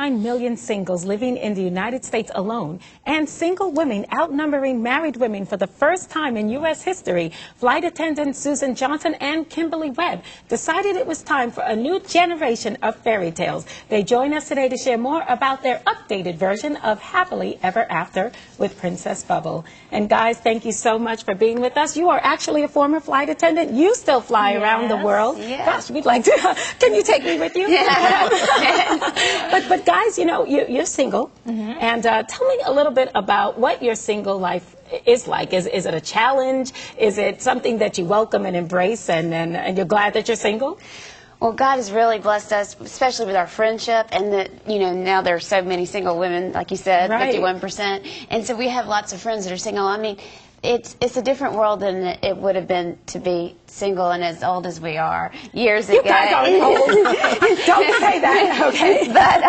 9 million singles living in the United States alone, and single women outnumbering married women for the first time in U.S. history, flight attendants Susan Johnson and Kimberly Webb decided it was time for a new generation of fairy tales. They join us today to share more about their updated version of Happily Ever After with Princess Bubble. And guys, thank you so much for being with us. You are actually a former flight attendant. You still fly around the world. Yes. Gosh, we'd like to. Can you take me with you? Yeah. But guys, you know, you're single, and tell me a little bit about what your single life is like. Is it a challenge? Is it something that you welcome and embrace, and you're glad that you're single? Well, God has really blessed us, especially with our friendship, and that, you know, now there are so many single women, like you said, Right. 51%. And so we have lots of friends that are single. I mean, it's a different world than it would have been to be single and as old as we are years ago. You guys are old. Don't say that, okay? But,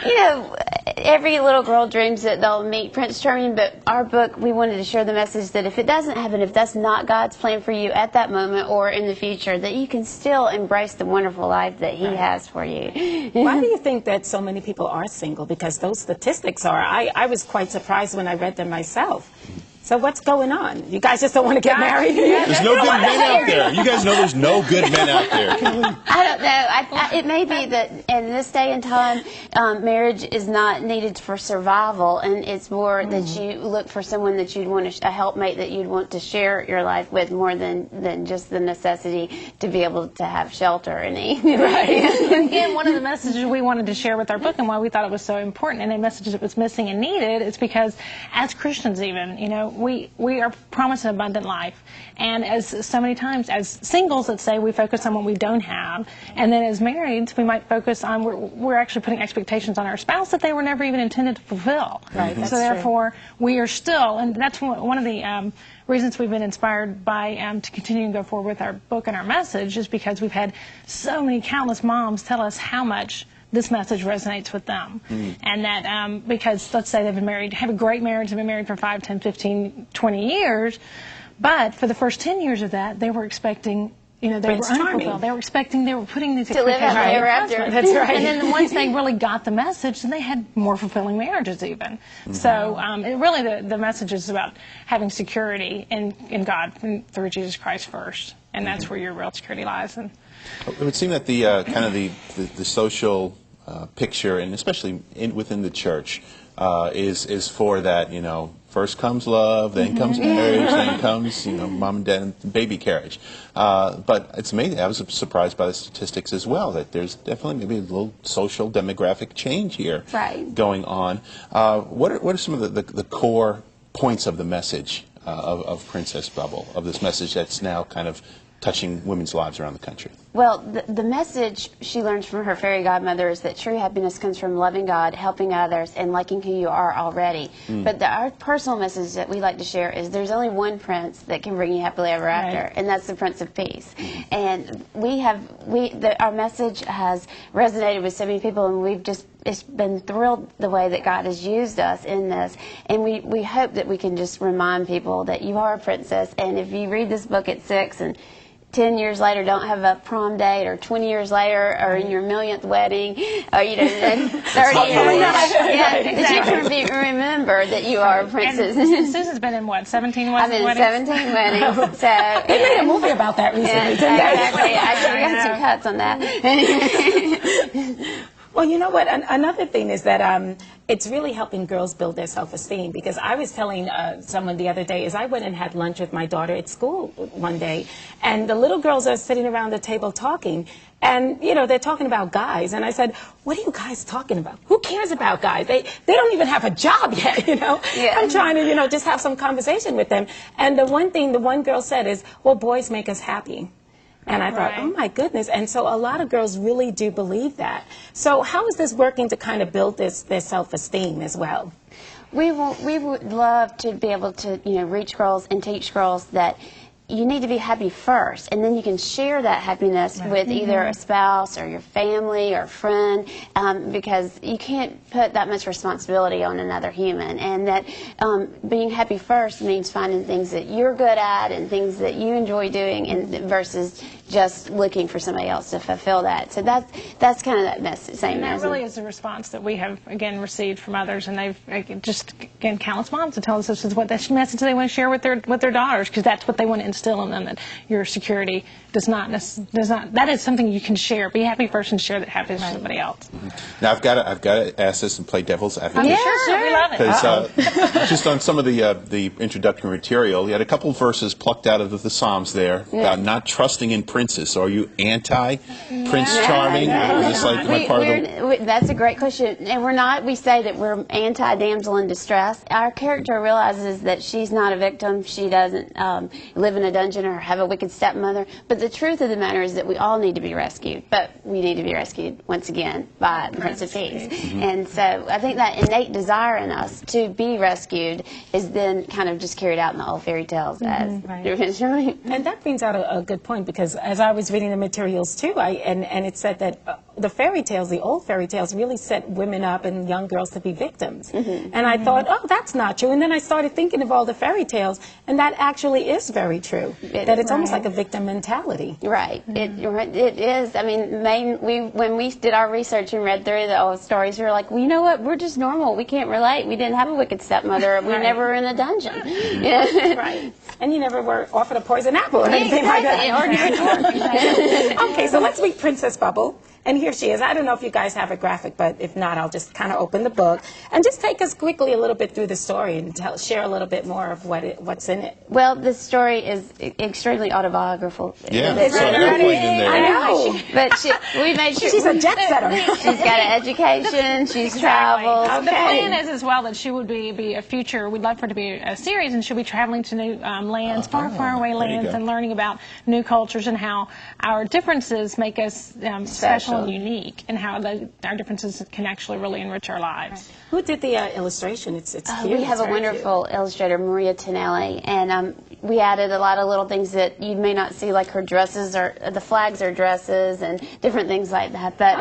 you know, every little girl dreams that they'll meet Prince Charming, but our book, we wanted to share the message that if it doesn't happen, if that's not God's plan for you at that moment or in the future, that you can still embrace the wonderful life that He has for you. Why do you think that so many people are single? Because those statistics are, I was quite surprised when I read them myself. So what's going on? You guys just don't want to get married? There's no good men out there. You guys know there's no good men out there. I don't know. It may be that in this day and time, marriage is not needed for survival, and it's more that you look for someone that you'd want to, a helpmate that you'd want to share your life with, more than just the necessity to be able to have shelter and eat. Right. And again, one of the messages we wanted to share with our book and why we thought it was so important and a message that was missing and needed is because as Christians even, you know, we are promised an abundant life. And as so many times, as singles, let's say, we focus on what we don't have. And then as marrieds, we might focus on, we're actually putting expectations on our spouse that they were never even intended to fulfill. Right, that's so therefore, we are still, and that's one of the reasons we've been inspired by to continue to go forward with our book and our message is because we've had so many countless moms tell us how much this message resonates with them. And that because let's say they've been married, have a great marriage, they've been married for 5, 10, 15, 20 years, but for the first 10 years of that, they were expecting, you know, they Prince were Charming. unfulfilled. They were expecting, they were putting these To live expectations happily on their ever after. husband. That's right. And then once they really got the message, then they had more fulfilling marriages even. So it really, the message is about having security in God through Jesus Christ first. And that's where your real security lies. And It would seem that the kind of the social picture, and especially within the church, is for that, you know, first comes love, then comes marriage, then comes, you know, mom and dad and baby carriage. But it's amazing. I was surprised by the statistics as well, that there's definitely maybe a little social demographic change here going on. What are some of the core points of the message of Princess Bubble, of this message that's now kind of touching women's lives around the country? Well, the message she learns from her fairy godmother is that true happiness comes from loving God, helping others, and liking who you are already. But our personal message that we like to share is there's only one prince that can bring you happily ever after, and that's the Prince of Peace. And our message has resonated with so many people, and it's been thrilled the way that God has used us in this. And we hope that we can just remind people that you are a princess, and if you read this book at 6 and 10 years later don't have a prom date, or 20 years later, or in your 1,000th wedding, or, you know, then 30 years, that you can remember that you are a princess. And Susan's been in what, 17 I'm in weddings? 17 weddings, so... They made a movie about that recently, Yeah, didn't they? exactly. I got some cuts on that. Well, you know what? Another thing is that it's really helping girls build their self-esteem, because I was telling someone the other day, is I went and had lunch with my daughter at school one day, and the little girls are sitting around the table talking, and, you know, they're talking about guys, and I said, what are you guys talking about? Who cares about guys? They don't even have a job yet, you know? Yeah. I'm trying to, you know, just have some conversation with them. And the one thing the one girl said is, well, boys make us happy. And I thought, oh my goodness. And so a lot of girls really do believe that. So how is this working to kind of build their self-esteem as well? We would love to be able to, you know, reach girls and teach girls that you need to be happy first, and then you can share that happiness with either a spouse or your family or friend, because you can't put that much responsibility on another human. And that being happy first means finding things that you're good at and things that you enjoy doing, and versus just looking for somebody else to fulfill that. So that's kind of that same And that message. really is a response that we have, again, received from others, and they've just, again, countless moms to tell us this is what that message they want to share with their daughters, because that's what they want to instill in them, that your security does not, that is something you can share. Be a happy person, share that happiness with somebody else. Now I've got to ask this and play devil's advocate. Yeah, Sure, we love it. Because just on some of the introductory material, you had a couple verses plucked out of the Psalms there about not trusting in princes. So are you anti-Prince Charming? Is this like am I part of the... That's a great question, and we're not. We say that we're anti-damsel in distress. Our character realizes that she's not a victim. She doesn't live in a dungeon or have a wicked stepmother. But the truth of the matter is that we all need to be rescued, but we need to be rescued once again by the Prince of Peace. And so I think that innate desire in us to be rescued is then kind of just carried out in the old fairy tales as Prince Charming. And that brings out a good point, because as I was reading the materials too, and it said that the fairy tales, the old fairy tales, really set women up and young girls to be victims. And I thought, oh, that's not true. And then I started thinking of all the fairy tales, and that actually is very true. That it's almost like a victim mentality. Right. It is. I mean, when we did our research and read through the old stories, we were like, well, you know what? We're just normal. We can't relate. We didn't have a wicked stepmother. We never were in a dungeon. Right. And you never were offered a poison apple or anything like that. Okay, so let's meet Princess Bubble. And here she is. I don't know if you guys have a graphic, but if not, I'll just kind of open the book and just take us quickly a little bit through the story and share a little bit more of what's in it. Well, the story is extremely autobiographical. Yeah, so that played in there. I know. But we made sure She's a jet setter. she's got an education. She's traveled. The plan is as well that she would be a future. We'd love for her to be a series, and she'll be traveling to new lands, far away lands, and learning about new cultures and how our differences make us special and unique, and how our differences can actually really enrich our lives. Who did the illustration? It's cute. We have a wonderful illustrator, Maria Tonelli, and we added a lot of little things that you may not see, like her dresses, or the flags are dresses, and different things like that. But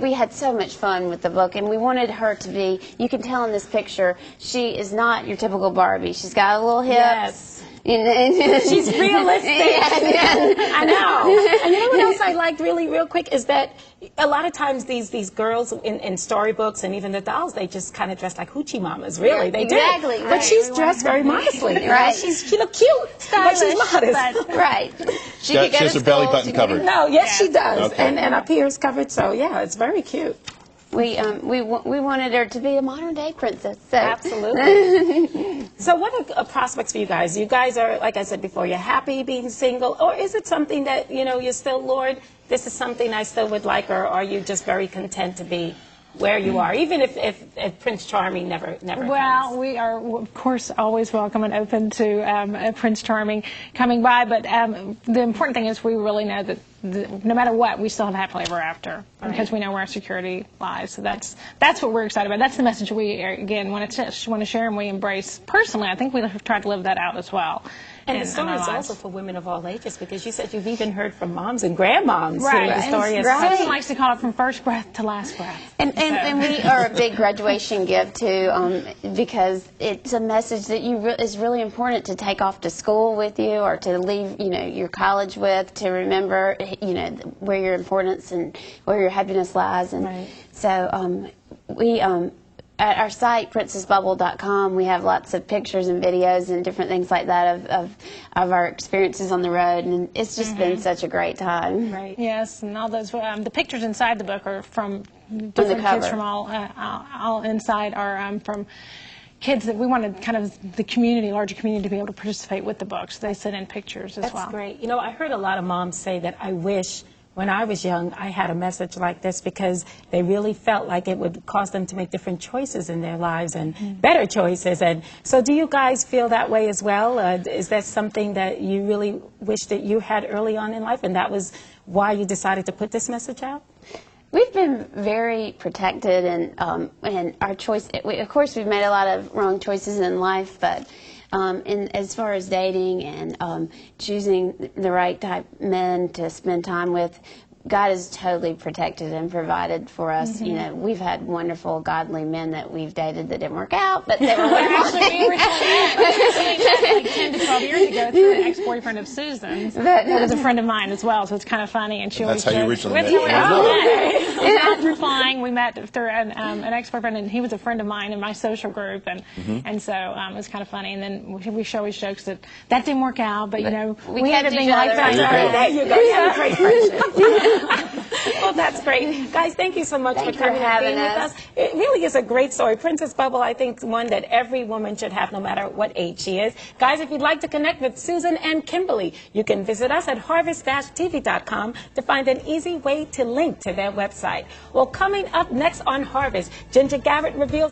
we had so much fun with the book, and we wanted her to be. You can tell in this picture, she is not your typical Barbie. She's got a little hips. Yes. She's realistic. I know. And you know what else I liked real quick is that a lot of times these girls in storybooks and even the dolls, they just kind of dress like hoochie mamas, really. They exactly, do. right. But she's dressed very modestly. Right. She look cute, but she's modest. Right. She has her belly button covered. No, yes, she does. Okay. And up here is covered, so yeah, it's very cute. We wanted her to be a modern day princess. So. Absolutely. So what are prospects for you guys? You guys are, like I said before, you're happy being single, or is it something that, you're still, Lord, this is something I still would like, or are you just very content to be where you are, even if Prince Charming never Well, comes? we are, of course, always welcome and open to Prince Charming coming by, but the important thing is we really know that no matter what, we still have happily ever after, because we know where our security lies. So that's what we're excited about. That's the message we, again, want to share and we embrace personally. I think we have tried to live that out as well. And the story is also for women of all ages, because you said you've even heard from moms and grandmoms. Right. The story is Someone likes to call it from first breath to last breath. And we are a big graduation gift too, because it's a message that is really important to take off to school with you, or to leave, your college with, to remember, where your importance and where your happiness lies. And so we. At our site, princessbubble.com, we have lots of pictures and videos and different things like that of our experiences on the road, and it's just been such a great time. Right. Yes, and all those the pictures inside the book are from different kids from all inside are from kids that we wanted kind of the community, larger community, to be able to participate with the books. They sent in pictures as well. That's great. I heard a lot of moms say that I wish when I was young, I had a message like this, because they really felt like it would cause them to make different choices in their lives, and better choices. And so do you guys feel that way as well? Is that something that you really wish that you had early on in life, and that was why you decided to put this message out? We've been very protected, and our choice, of course, we've made a lot of wrong choices in life, but as far as dating and choosing the right type men to spend time with, God has totally protected and provided for us. You know, we've had wonderful, godly men that we've dated that didn't work out, but they were wonderful. Actually, we originally met like 10 to 12 years ago through an ex-boyfriend of Susan's, who was a friend of mine as well, so it's kind of funny. And she That's always how you jokes, originally "That's met. how we Yeah. met." We met through flying. We met through an ex-boyfriend, and he was a friend of mine in my social group, and so it was kind of funny. And then we always jokes that didn't work out, but you know, we kept ended up being each other. lifetime There you friends. go. There you go. You have a great friendship. Well, that's great. Guys, thank you so much Thank for you for coming and having being with us. us. It really is a great story. Princess Bubble, I think, one that every woman should have, no matter what age she is. Guys, if you'd like to connect with Susan and Kimberly, you can visit us at harvest-tv.com to find an easy way to link to their website. Well, coming up next on Harvest, Ginger Garrett reveals